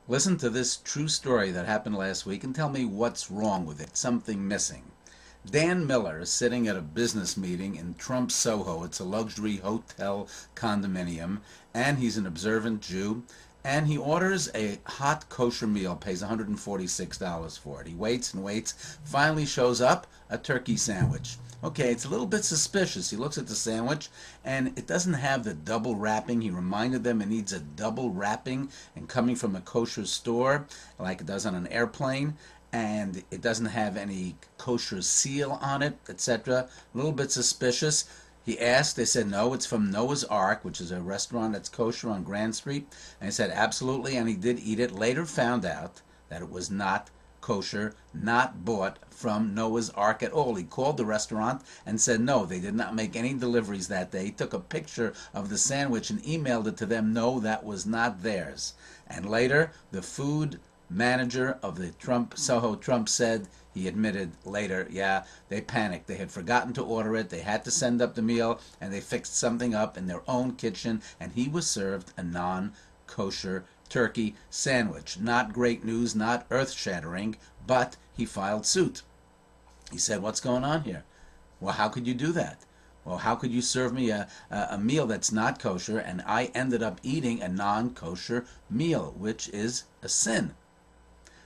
Listen to this true story that happened last week and tell me what's wrong with it, something missing. Dan Miller is sitting at a business meeting in Trump Soho. It's a luxury hotel condominium, and he's an observant Jew. And he orders a hot kosher meal, pays $146 for it. He waits and waits, finally shows up a turkey sandwich. Okay, it's a little bit suspicious. He looks at the sandwich, and it doesn't have the double wrapping. He reminded them it needs a double wrapping, and coming from a kosher store, like it does on an airplane, and it doesn't have any kosher seal on it, etc. A little bit suspicious. He asked, they said, no, it's from Noah's Ark, which is a restaurant that's kosher on Grand Street. And he said, absolutely, and he did eat it. Later found out that it was not kosher, not bought from Noah's Ark at all. He called the restaurant and said, no, they did not make any deliveries that day. He took a picture of the sandwich and emailed it to them. No, that was not theirs. And later, the food manager of the Soho Trump said, he admitted later, yeah, they panicked. They had forgotten to order it. They had to send up the meal, and they fixed something up in their own kitchen, and he was served a non-kosher turkey sandwich. Not great news, not earth-shattering, but he filed suit. He said, what's going on here? Well, how could you do that? Well, how could you serve me a meal that's not kosher, and I ended up eating a non-kosher meal, which is a sin?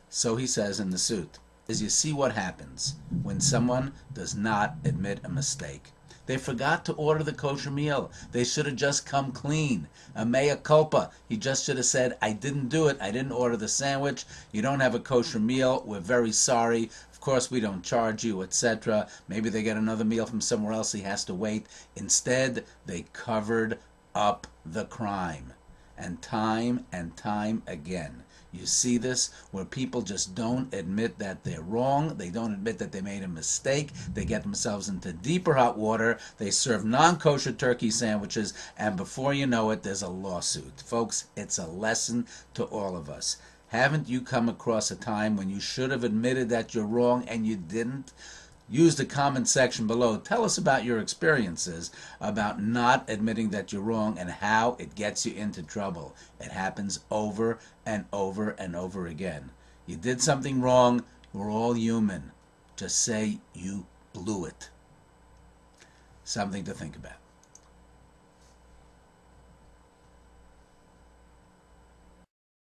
So he says in the suit, is you see what happens when someone does not admit a mistake. They forgot to order the kosher meal. They should have just come clean. A mea culpa. He just should have said, I didn't do it. I didn't order the sandwich. You don't have a kosher meal. We're very sorry. Of course, we don't charge you, etc. Maybe they get another meal from somewhere else. He has to wait. Instead, they covered up the crime. And time again, you see this where people just don't admit that they're wrong. They don't admit that they made a mistake. They get themselves into deeper hot water. They serve non-kosher turkey sandwiches, and before you know it, there's a lawsuit. Folks, it's a lesson to all of us. Haven't you come across a time when you should have admitted that you're wrong and you didn't? Use the comment section below. Tell us about your experiences about not admitting that you're wrong and how it gets you into trouble. It happens over and over and over again. You did something wrong. We're all human. Just say you blew it. Something to think about.